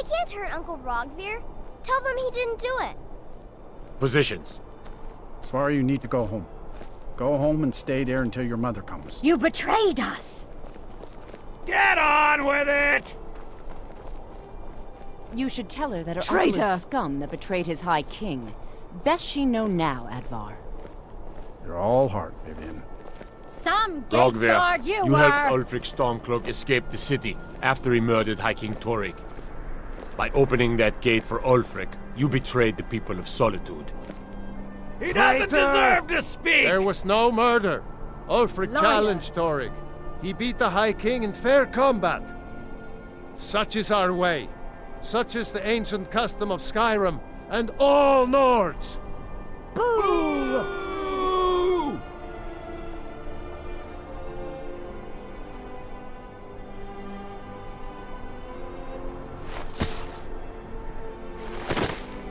can't hurt Uncle Rogvir. Tell them he didn't do it. Positions. Svari, you need to go home. Go home and stay there until your mother comes. You betrayed us! Get on with it! You should tell her that her Traitor! uncle is scum that betrayed his High King. Best she know now, Advar. You're all heart, Vivian. Some gate Rogvir, guard you you were! helped Ulfric Stormcloak escape the city after he murdered High King Torrik. By opening that gate for Ulfric, you betrayed the people of Solitude. He doesn't deserve to speak! There was no murder. Ulfric Liar. challenged Torrik. He beat the High King in fair combat. Such is our way. Such is the ancient custom of Skyrim and all Nords. Boo!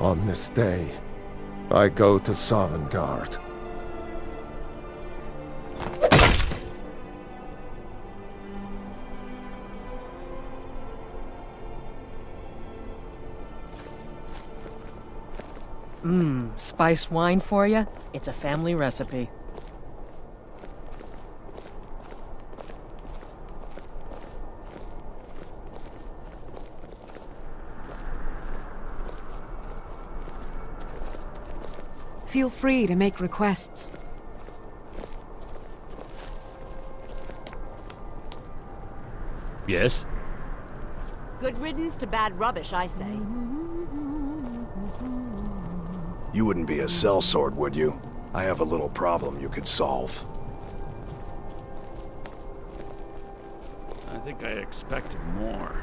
On this day, I go to Sovngarde. Spiced wine for you? It's a family recipe. Feel free to make requests. Yes? Good riddance to bad rubbish, I say. You wouldn't be a sellsword, would you? I have a little problem you could solve. I think I expected more.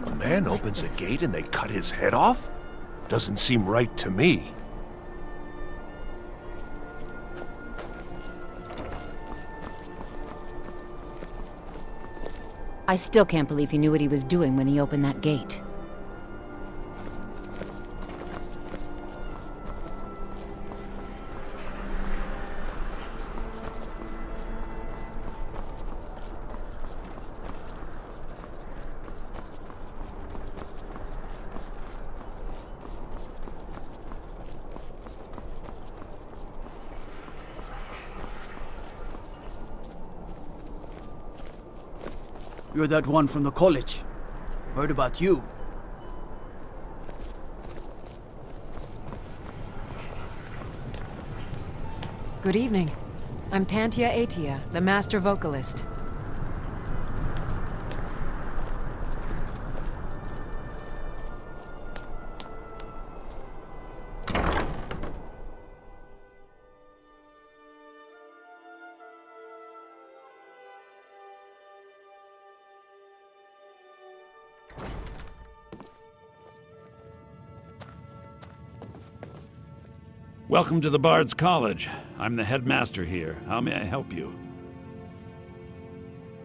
A man opens a gate and they cut his head off? Doesn't seem right to me. I still can't believe he knew what he was doing when he opened that gate. You're that one from the college. Heard about you. Good evening. I'm Pantia Atia, the master vocalist. Welcome to the Bard's College. I'm the headmaster here. How may I help you?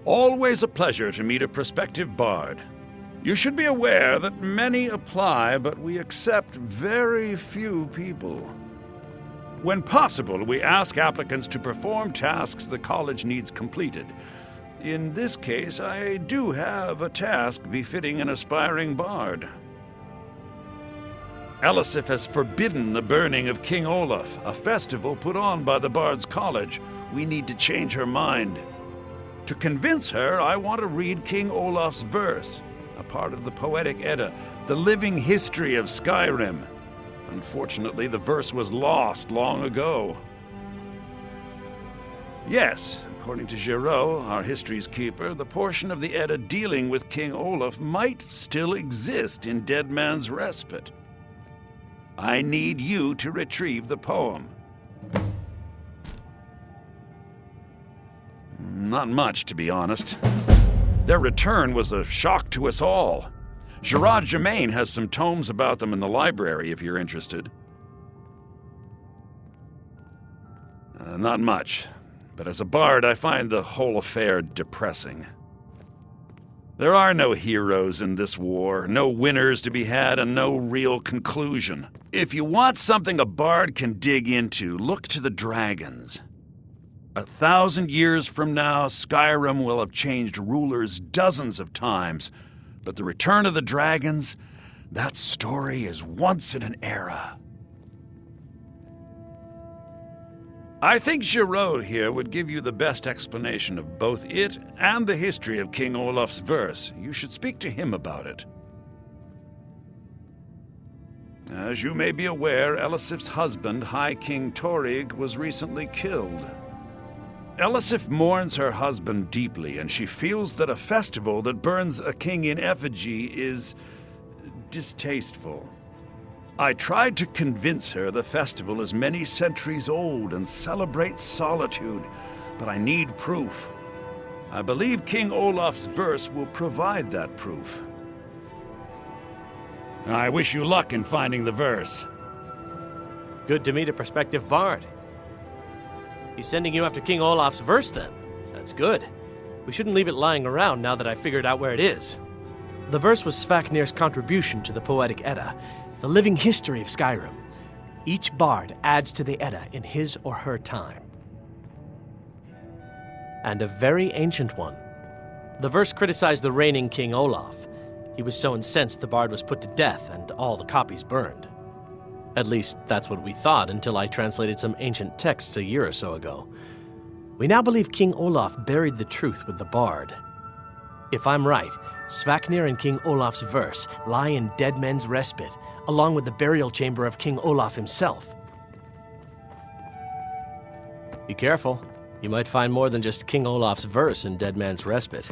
Always a pleasure to meet a prospective bard. You should be aware that many apply, but we accept very few people. When possible, we ask applicants to perform tasks the college needs completed. In this case, I do have a task befitting an aspiring bard. Elisif has forbidden the burning of King Olaf, a festival put on by the Bard's College. We need to change her mind. To convince her, I want to read King Olaf's verse, a part of the Poetic Edda, the living history of Skyrim. Unfortunately, the verse was lost long ago. Yes, according to Giraud, our history's keeper, the portion of the Edda dealing with King Olaf might still exist in Dead Man's Respite. I need you to retrieve the poem. Not much, to be honest. Their return was a shock to us all. Gerard Germain has some tomes about them in the library, if you're interested. Not much, but as a bard, I find the whole affair depressing. There are no heroes in this war, no winners to be had, and no real conclusion. If you want something a bard can dig into, look to the dragons. 1,000 years from now, Skyrim will have changed rulers dozens of times, But the return of the dragons, that story is once in an era. I think Giraud here would give you the best explanation of both it and the history of King Olaf's verse. You should speak to him about it. As you may be aware, Elisif's husband, High King Torig, was recently killed. Elisif mourns her husband deeply, and she feels that a festival that burns a king in effigy is distasteful. I tried to convince her the festival is many centuries old and celebrates solitude, but I need proof. I believe King Olaf's verse will provide that proof. I wish you luck in finding the verse. Good to meet a prospective bard. He's sending you after King Olaf's verse, then. That's good. We shouldn't leave it lying around now that I figured out where it is. The verse was Svafnir's contribution to the Poetic Edda, the living history of Skyrim. Each bard adds to the Edda in his or her time. And a very ancient one. The verse criticized the reigning King Olaf. He was so incensed the bard was put to death and all the copies burned. At least, that's what we thought until I translated some ancient texts a year or so ago. We now believe King Olaf buried the truth with the bard. If I'm right, Svafnir and King Olaf's verse lie in Dead Men's Respite, along with the burial chamber of King Olaf himself. Be careful. You might find more than just King Olaf's verse in Dead Man's Respite.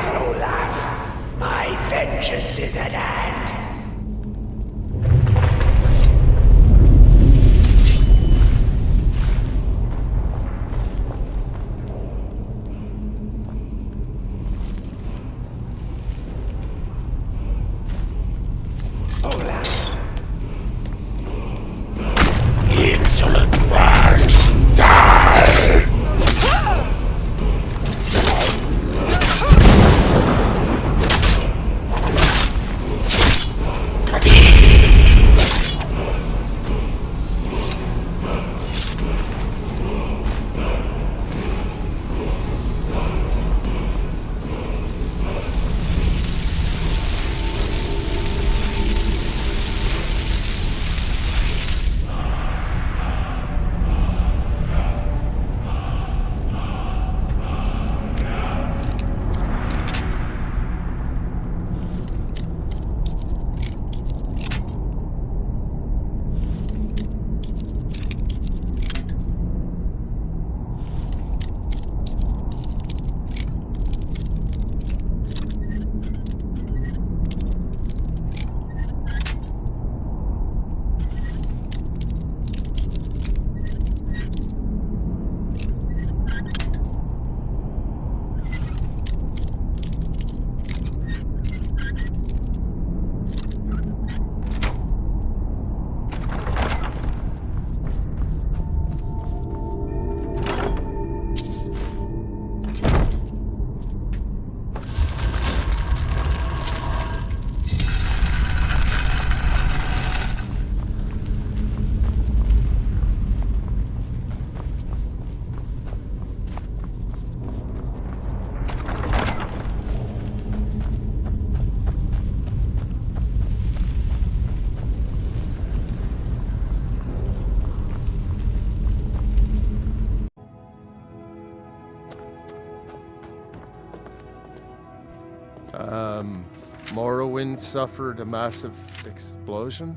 Rise, Olaf. My vengeance is at hand. Olaf. Insolent rat. Die! Morrowind suffered a massive explosion?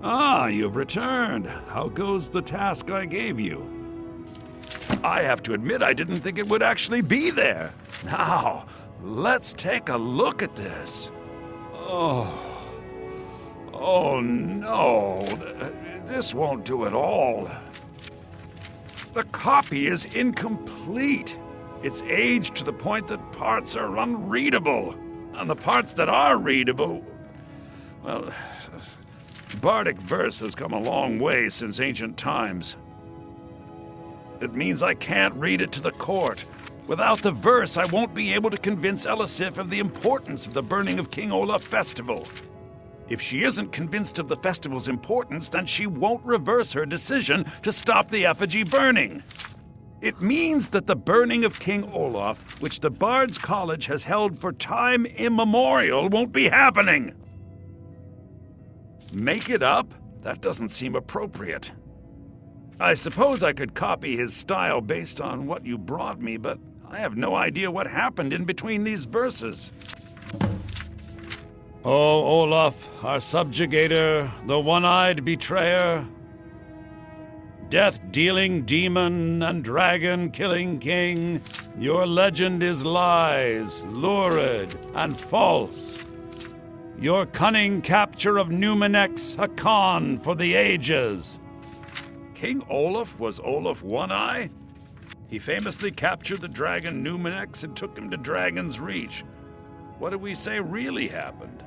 Ah, you've returned. How goes the task I gave you? I have to admit I didn't think it would actually be there. Now, let's take a look at this. Oh no. This won't do at all. The copy is incomplete. It's aged to the point that parts are unreadable. And the parts that are readable, well, bardic verse has come a long way since ancient times. It means I can't read it to the court. Without the verse, I won't be able to convince Elisif of the importance of the burning of King Olaf festival. If she isn't convinced of the festival's importance, then she won't reverse her decision to stop the effigy burning. It means that the burning of King Olaf, which the Bard's College has held for time immemorial, won't be happening. Make it up? That doesn't seem appropriate. I suppose I could copy his style based on what you brought me, but I have no idea what happened in between these verses. Oh, Olaf, our subjugator, the one-eyed betrayer, death-dealing demon and dragon-killing king, your legend is lies, lurid, and false. Your cunning capture of Numenex, a con for the ages. King Olaf was Olaf One-Eye? He famously captured the dragon Numenex and took him to Dragon's Reach. What do we say really happened?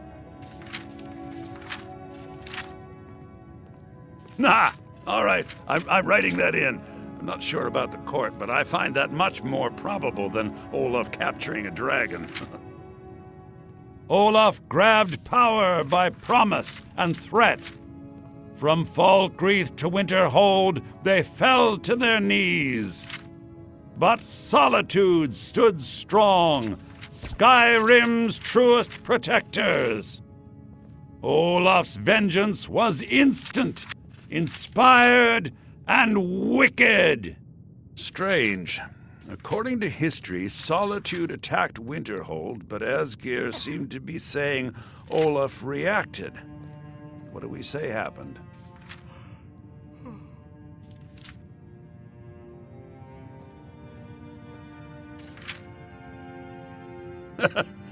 Nah! All right, I'm writing that in. I'm not sure about the court, but I find that much more probable than Olaf capturing a dragon. Olaf grabbed power by promise and threat. From Falkreath to Winterhold, they fell to their knees. But Solitude stood strong, Skyrim's truest protectors. Olaf's vengeance was instant, inspired, and wicked. Strange. According to history, Solitude attacked Winterhold, but Asgeir seemed to be saying Olaf reacted. What do we say happened?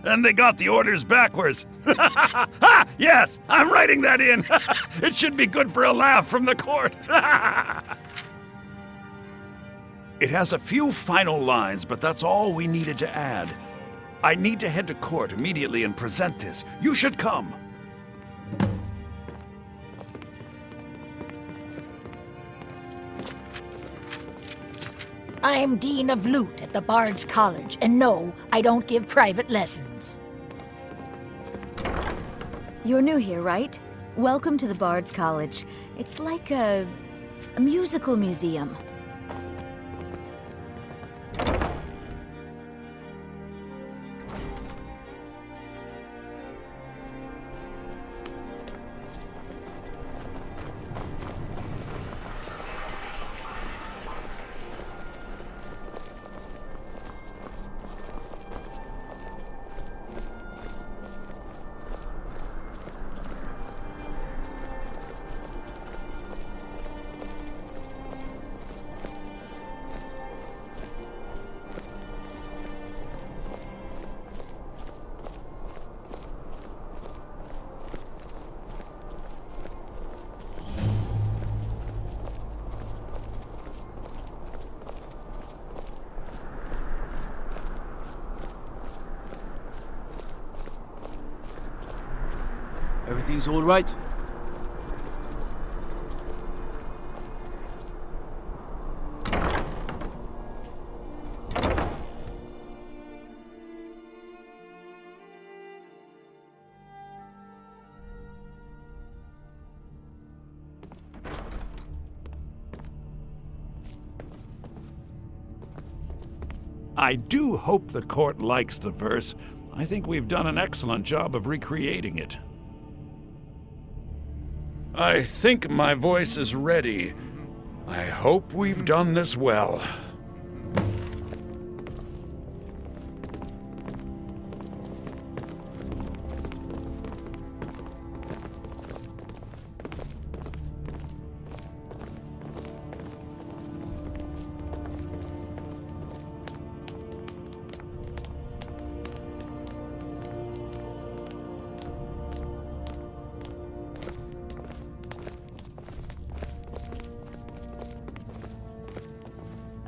And they got the orders backwards. Ha! Yes, I'm writing that in. It should be good for a laugh from the court. It has a few final lines, but that's all we needed to add. I need to head to court immediately and present this. You should come. I'm Dean of Lute at the Bard's College, and no, I don't give private lessons. You're new here, right? Welcome to the Bard's College. It's like a musical museum. Everything's all right? I do hope the court likes the verse. I think we've done an excellent job of recreating it. I think my voice is ready. I hope we've done this well.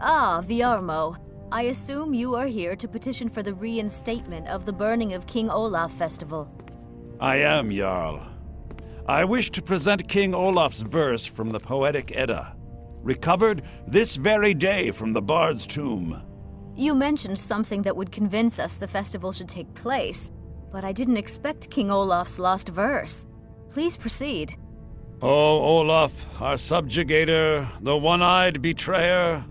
Ah, Viarmo. I assume you are here to petition for the reinstatement of the burning of King Olaf festival. I am, Jarl. I wish to present King Olaf's verse from the Poetic Edda, recovered this very day from the Bard's tomb. You mentioned something that would convince us the festival should take place, but I didn't expect King Olaf's lost verse. Please proceed. O Olaf, our subjugator, the one-eyed betrayer,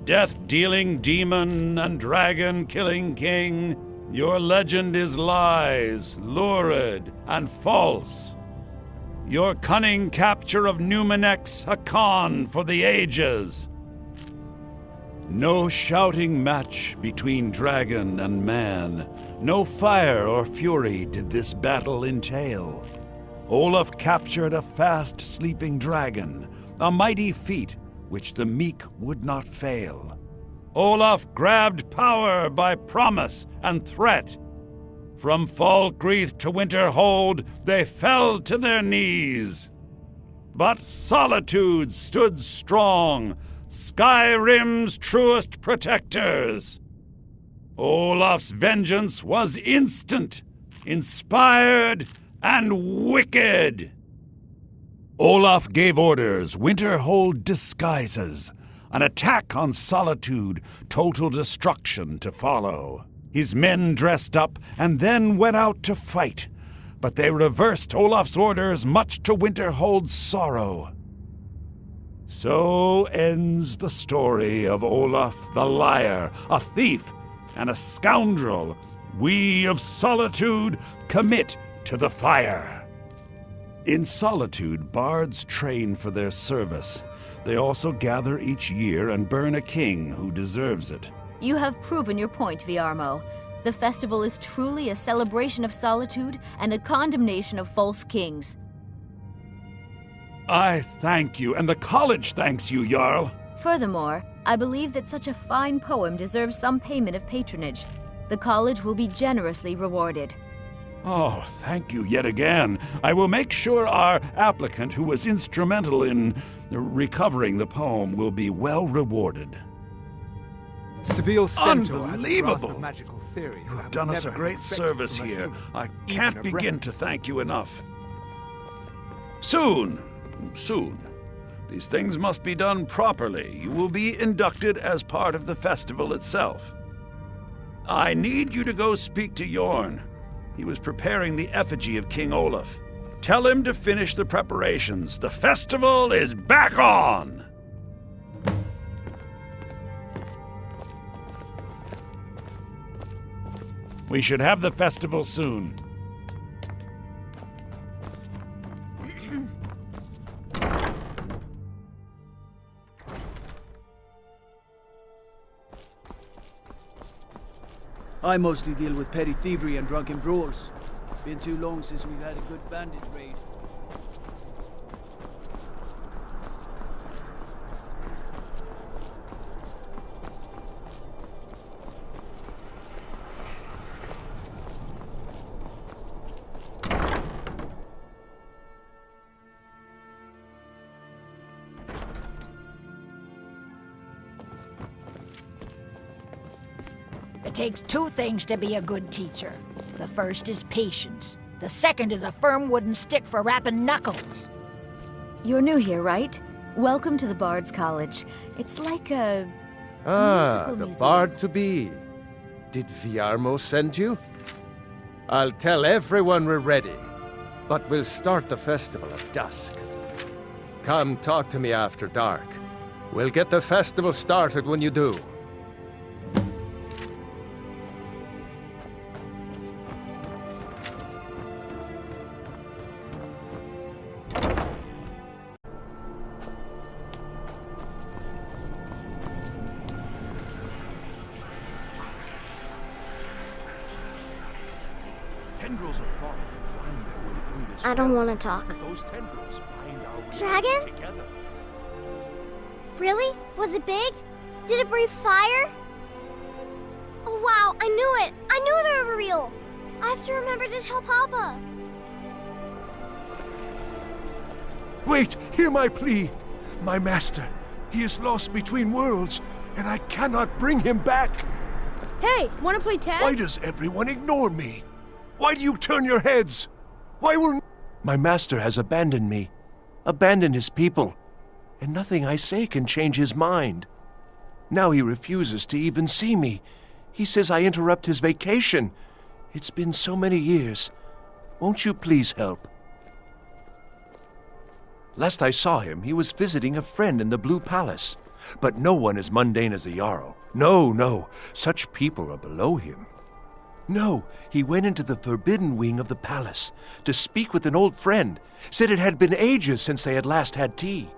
death-dealing demon and dragon-killing king, your legend is lies, lurid, and false. Your cunning capture of Numenex a con for the ages. No shouting match between dragon and man, no fire or fury did this battle entail. Olaf captured a fast-sleeping dragon, a mighty feat which the meek would not fail. Olaf grabbed power by promise and threat. From Falkreath to Winterhold, they fell to their knees. But Solitude stood strong, Skyrim's truest protectors. Olaf's vengeance was instant, inspired, and wicked. Olaf gave orders, Winterhold disguises, an attack on Solitude, total destruction to follow. His men dressed up and then went out to fight, but they reversed Olaf's orders, much to Winterhold's sorrow. So ends the story of Olaf the Liar, a thief and a scoundrel we of Solitude commit to the fire. In Solitude, bards train for their service. They also gather each year and burn a king who deserves it. You have proven your point, Viarmo. The festival is truly a celebration of solitude and a condemnation of false kings. I thank you, and the college thanks you, Jarl. Furthermore, I believe that such a fine poem deserves some payment of patronage. The college will be generously rewarded. Oh, thank you yet again. I will make sure our applicant, who was instrumental in recovering the poem, will be well rewarded. Sibyl Stentor Unbelievable! magical theory. You have done us a great service here. I can't begin to thank you enough. Soon. These things must be done properly. You will be inducted as part of the festival itself. I need you to go speak to Yorn. He was preparing the effigy of King Olaf. Tell him to finish the preparations. The festival is back on! We should have the festival soon. I mostly deal with petty thievery and drunken brawls. Been too long since we've had a good bandit raid. It takes two things to be a good teacher. The first is patience. The second is a firm wooden stick for rapping knuckles. You're new here, right? Welcome to the Bard's College. It's like a musical the museum. Bard-to-be. Did Viarmo send you? I'll tell everyone we're ready, but we'll start the festival at dusk. Come talk to me after dark. We'll get the festival started when you do. Tendrils of fog wind their way through this. I don't want to talk. Those tendrils bind our Dragon? together. Really? Was it big? Did it breathe fire? Oh wow, I knew it! I knew they were real! I have to remember to tell Papa. Wait, hear my plea. My master, he is lost between worlds, and I cannot bring him back. Hey, wanna play tag? Why does everyone ignore me? Why do you turn your heads? Why will... My master has abandoned me, abandoned his people, and nothing I say can change his mind. Now he refuses to even see me. He says I interrupt his vacation. It's been so many years. Won't you please help? Last I saw him, he was visiting a friend in the Blue Palace. But no one as mundane as a Jarl. No, such people are below him. No, he went into the forbidden wing of the palace to speak with an old friend. Said it had been ages since they had last had tea.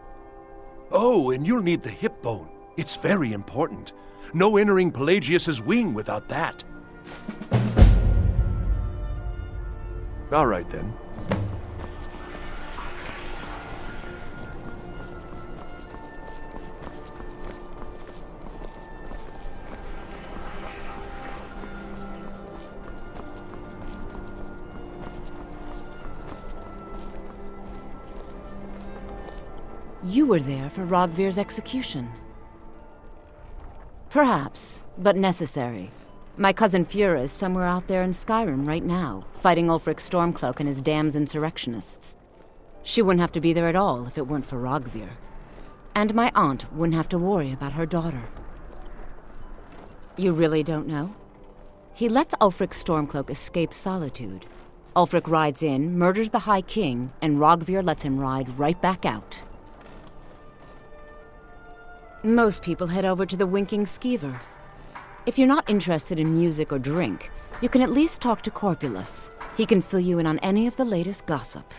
Oh, and you'll need the hip bone. It's very important. No entering Pelagius's wing without that. All right, then. You were there for Rogvir's execution. Perhaps, but necessary. My cousin Fura is somewhere out there in Skyrim right now, fighting Ulfric Stormcloak and his damned insurrectionists. She wouldn't have to be there at all if it weren't for Rogvir. And my aunt wouldn't have to worry about her daughter. You really don't know? He lets Ulfric Stormcloak escape solitude. Ulfric rides in, murders the High King, and Rogvir lets him ride right back out. Most people head over to the Winking Skeever. If you're not interested in music or drink, you can at least talk to Corpulus. He can fill you in on any of the latest gossip.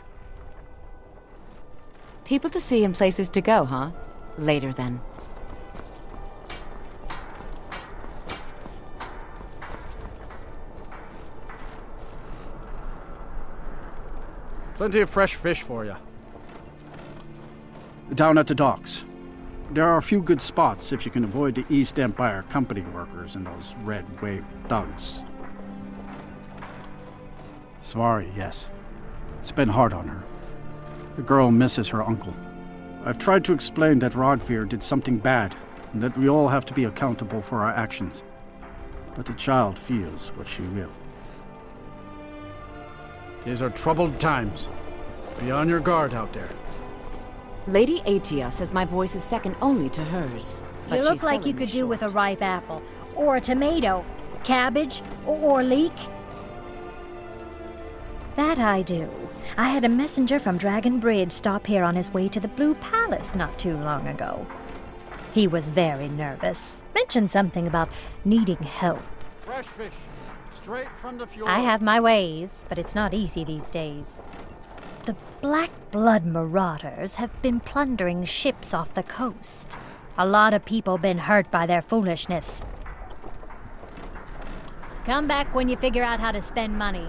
People to see and places to go, huh? Later, then. Plenty of fresh fish for you. Down at the docks. There are a few good spots if you can avoid the East Empire company workers and those Red Wave thugs. Svari, yes. It's been hard on her. The girl misses her uncle. I've tried to explain that Rogvir did something bad, and that we all have to be accountable for our actions. But the child feels what she will. These are troubled times. Be on your guard out there. Lady Atia says my voice is second only to hers. You look like you could do with a ripe apple, or a tomato, cabbage, or leek. That I do. I had a messenger from Dragon Bridge stop here on his way to the Blue Palace not too long ago. He was very nervous. Mentioned something about needing help. Fresh fish, straight from the fjord. I have my ways, but it's not easy these days. The Black Blood marauders have been plundering ships off the coast. A lot of people been hurt by their foolishness. Come back when you figure out how to spend money.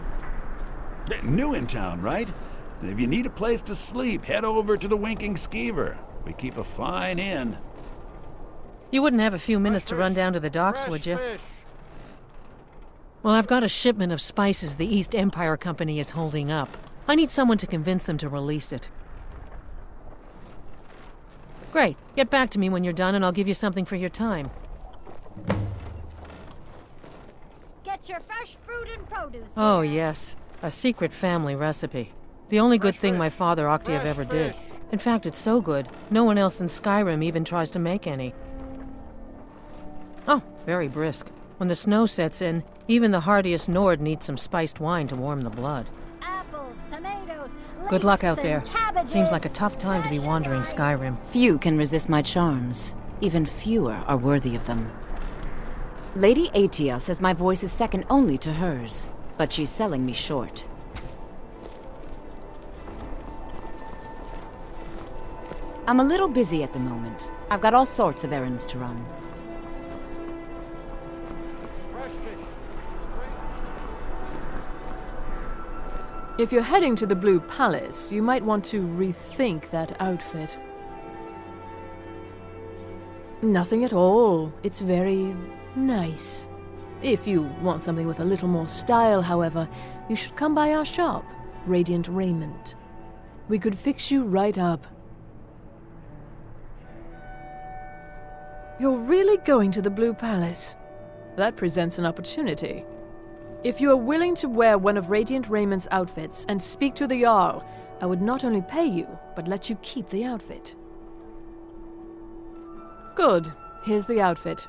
New in town, right? If you need a place to sleep, head over to the Winking Skeever. We keep a fine inn. You wouldn't have a few minutes to run down to the docks, would you? Well, I've got a shipment of spices the East Empire Company is holding up. I need someone to convince them to release it. Great. Get back to me when you're done and I'll give you something for your time. Get your fresh fruit and produce. Oh, yes. A secret family recipe. The only good thing my father Octave ever did. In fact, it's so good, no one else in Skyrim even tries to make any. Oh, very brisk. When the snow sets in, even the hardiest Nord needs some spiced wine to warm the blood. Apples, tomatoes, Good luck out there. cabbages. Seems like a tough time to be wandering Skyrim. Few can resist my charms. Even fewer are worthy of them. Lady Atia says my voice is second only to hers, but she's selling me short. I'm a little busy at the moment. I've got all sorts of errands to run. If you're heading to the Blue Palace, you might want to rethink that outfit. Nothing at all. It's very nice. If you want something with a little more style, however, you should come by our shop, Radiant Raiment. We could fix you right up. You're really going to the Blue Palace? That presents an opportunity. If you are willing to wear one of Radiant Raiment's outfits and speak to the Jarl, I would not only pay you, but let you keep the outfit. Good. Here's the outfit.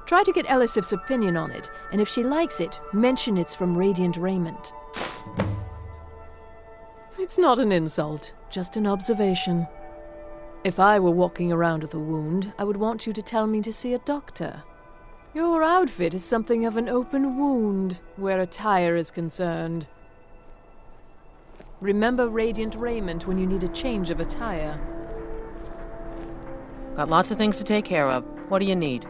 Try to get Elisif's opinion on it, and if she likes it, mention it's from Radiant Raiment. It's not an insult, just an observation. If I were walking around with a wound, I would want you to tell me to see a doctor. Your outfit is something of an open wound, where attire is concerned. Remember Radiant Raiment when you need a change of attire. Got lots of things to take care of. What do you need?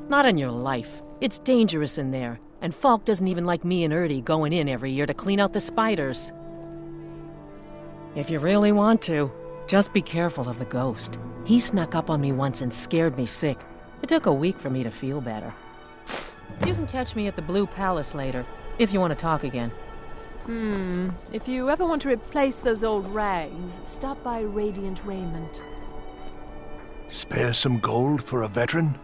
Not in your life. It's dangerous in there, and Falk doesn't even like me and Erdy going in every year to clean out the spiders. If you really want to, just be careful of the ghost. He snuck up on me once and scared me sick. It took a week for me to feel better. You can catch me at the Blue Palace later, if you want to talk again. If you ever want to replace those old rags, stop by Radiant Raiment. Spare some gold for a veteran?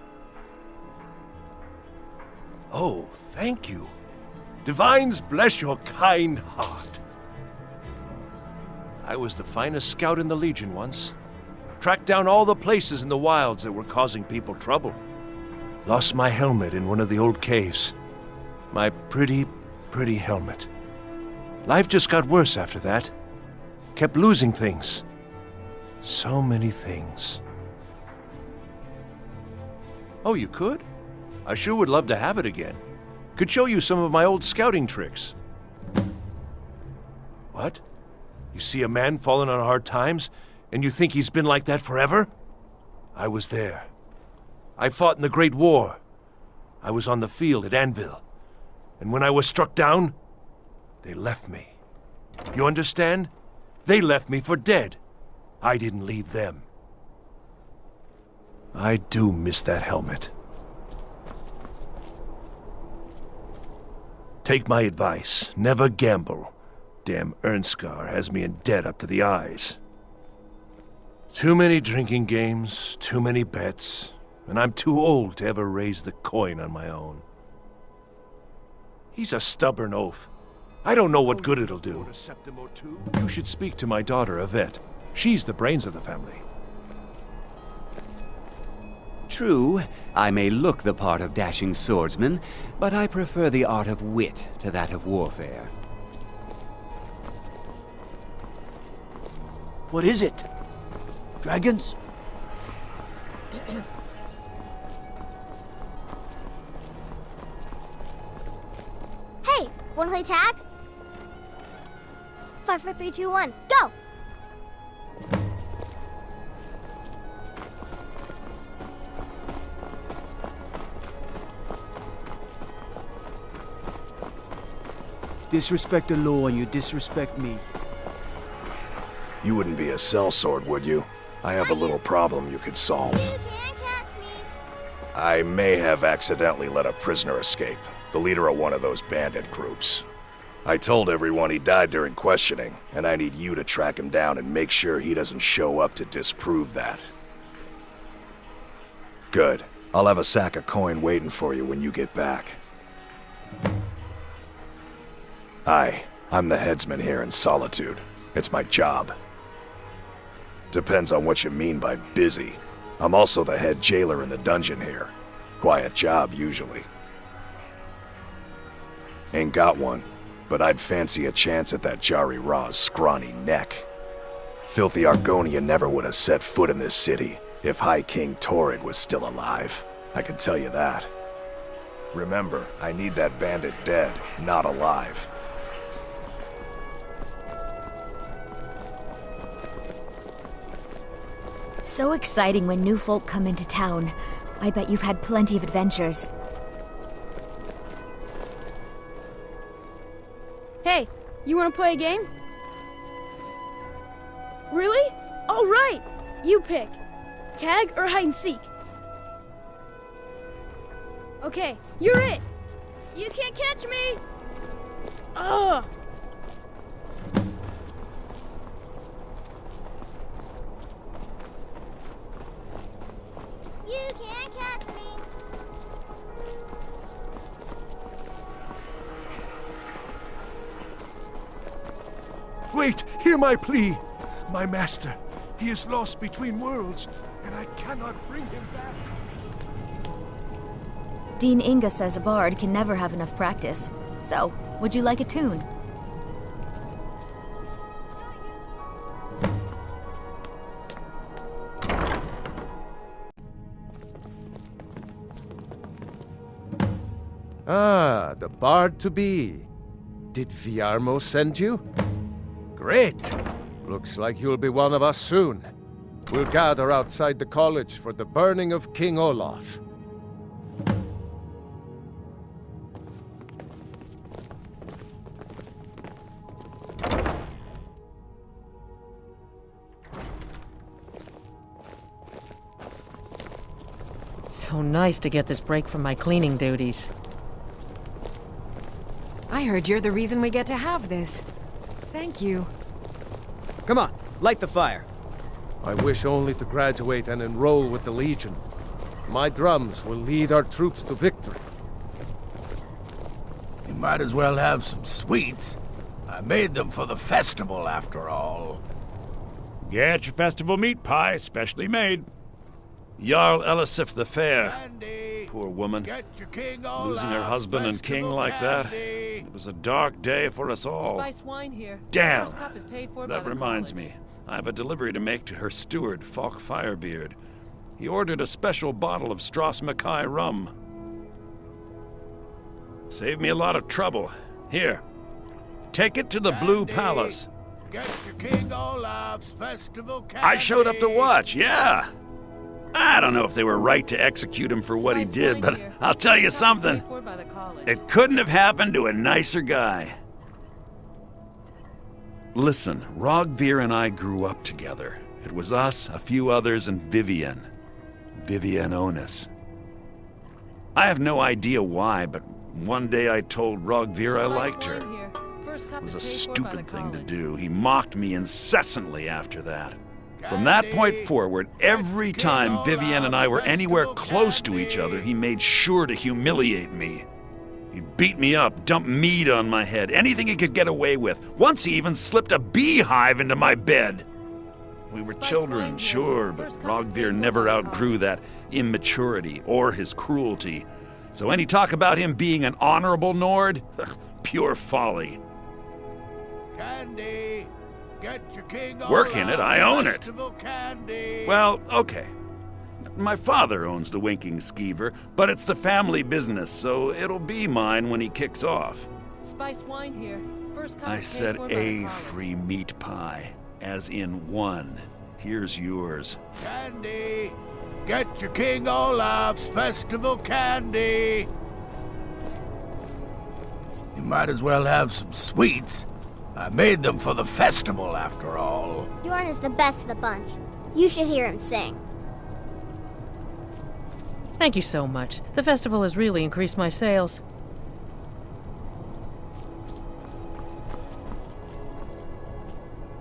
Oh, thank you. Divines bless your kind heart. I was the finest scout in the Legion once. Tracked down all the places in the wilds that were causing people trouble. Lost my helmet in one of the old caves. My pretty, pretty helmet. Life just got worse after that. Kept losing things. So many things. Oh, you could? I sure would love to have it again. Could show you some of my old scouting tricks. What? You see a man falling on hard times, and you think he's been like that forever? I was there. I fought in the Great War. I was on the field at Anvil. And when I was struck down, they left me. You understand? They left me for dead. I didn't leave them. I do miss that helmet. Take my advice. Never gamble. Damn Ernskar has me in debt up to the eyes. Too many drinking games, too many bets, and I'm too old to ever raise the coin on my own. He's a stubborn oaf. I don't know what good it'll do. You should speak to my daughter, Yvette. She's the brains of the family. True, I may look the part of dashing swordsman, but I prefer the art of wit to that of warfare. What is it? Dragons? Hey, wanna play tag? 5, 4, 3, 2, 1, go! Disrespect the law and you disrespect me. You wouldn't be a sellsword, would you? I have a little problem you could solve. You can't catch me. I may have accidentally let a prisoner escape, the leader of one of those bandit groups. I told everyone he died during questioning, and I need you to track him down and make sure he doesn't show up to disprove that. Good. I'll have a sack of coin waiting for you when you get back. Hi, I'm the headsman here in Solitude. It's my job. Depends on what you mean by busy. I'm also the head jailer in the dungeon here. Quiet job, usually. Ain't got one, but I'd fancy a chance at that Jari Ra's scrawny neck. Filthy Argonian never would have set foot in this city if High King Torrig was still alive. I can tell you that. Remember, I need that bandit dead, not alive. So exciting when new folk come into town. I bet you've had plenty of adventures. Hey, you want to play a game? Really? All right. You pick. Tag or hide and seek? Okay, you're it. You can't catch me. Ugh. You can't catch me. Wait, hear my plea. My master, he is lost between worlds, and I cannot bring him back. Dean Inga says a bard can never have enough practice. So, would you like a tune? Ah, the bard-to-be. Did Viarmo send you? Great! Looks like you'll be one of us soon. We'll gather outside the college for the burning of King Olaf. So nice to get this break from my cleaning duties. I heard you're the reason we get to have this. Thank you. Come on, light the fire. I wish only to graduate and enroll with the Legion. My drums will lead our troops to victory. You might as well have some sweets. I made them for the festival, after all. Get your festival meat pie, specially made. Jarl Elisif the Fair. Poor woman. Losing her husband and king like that. It was a dark day for us all. Spiced wine here. Damn! First cup is paid for That by the reminds college. me. I have a delivery to make to her steward, Falk Firebeard. He ordered a special bottle of Strass Mackay rum. Saved me a lot of trouble. Here. Take it to the Blue Palace. Get your King Olaf's festival candy. I showed up to watch, yeah. I don't know if they were right to execute him for what he did, but I'll tell you something. It couldn't have happened to a nicer guy. Listen, Rogvir and I grew up together. It was us, a few others, and Vivian. Vivienne Onus. I have no idea why, but one day I told Rogvir I liked her. It was a stupid thing to do. He mocked me incessantly after that. From that point forward, every time Vivienne and I were anywhere close to each other, he made sure to humiliate me. He'd beat me up, dump meat on my head, anything he could get away with. Once he even slipped a beehive into my bed. We were children, sure, but Rogvir never outgrew that immaturity or his cruelty. So any talk about him being an honorable Nord? Pure folly. Candy! Get your King Work in it, I own it. Candy. Well, okay. My father owns the Winking Skeever, but it's the family business, so it'll be mine when he kicks off. Spiced wine here. First I said a free meat pie, as in one. Here's yours. Candy! Get your King Olaf's festival candy! You might as well have some sweets. I made them for the festival, after all. Bjorn is the best of the bunch. You should hear him sing. Thank you so much. The festival has really increased my sales.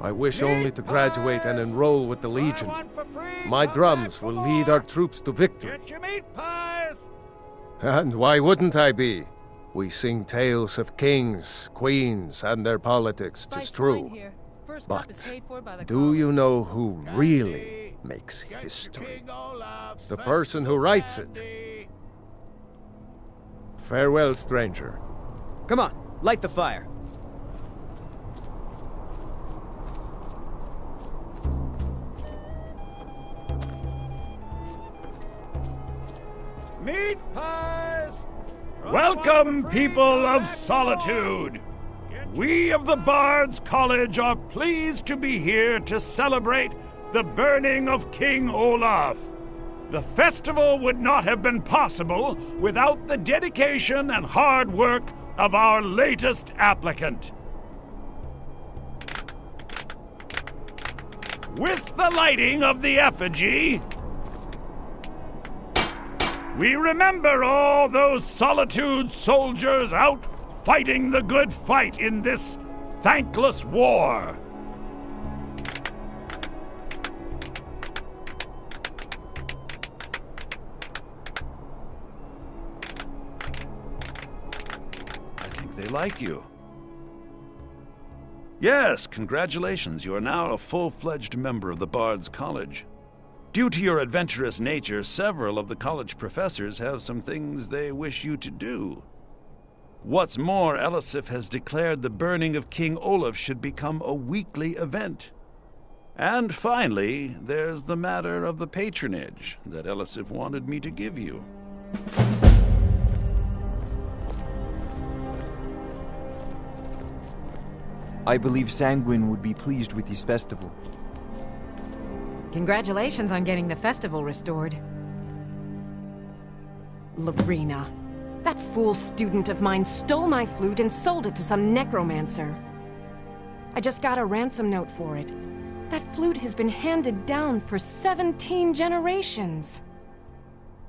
I wish only to graduate and enroll with the Legion. My drums will lead our troops to victory. Get your meat pies! And why wouldn't I be? We sing tales of kings, queens, and their politics, 'tis true. But do you know who really makes history? The person who writes it. Farewell, stranger. Come on, light the fire. Meat pies! Welcome, people of Solitude! We of the Bards College are pleased to be here to celebrate the burning of King Olaf. The festival would not have been possible without the dedication and hard work of our latest applicant. With the lighting of the effigy, we remember all those Solitude soldiers out fighting the good fight in this thankless war. I think they like you. Yes, congratulations. You are now a full-fledged member of the Bards College. Due to your adventurous nature, several of the college professors have some things they wish you to do. What's more, Elisif has declared the burning of King Olaf should become a weekly event. And finally, there's the matter of the patronage that Elisif wanted me to give you. I believe Sanguine would be pleased with this festival. Congratulations on getting the festival restored. Lorena. That fool student of mine stole my flute and sold it to some necromancer. I just got a ransom note for it. That flute has been handed down for 17 generations.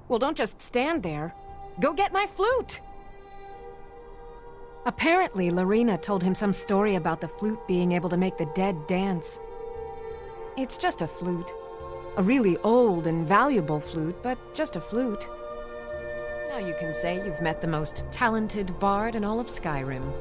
Well, don't just stand there. Go get my flute! Apparently, Lorena told him some story about the flute being able to make the dead dance. It's just a flute. A really old and valuable flute, but just a flute. Now you can say you've met the most talented bard in all of Skyrim.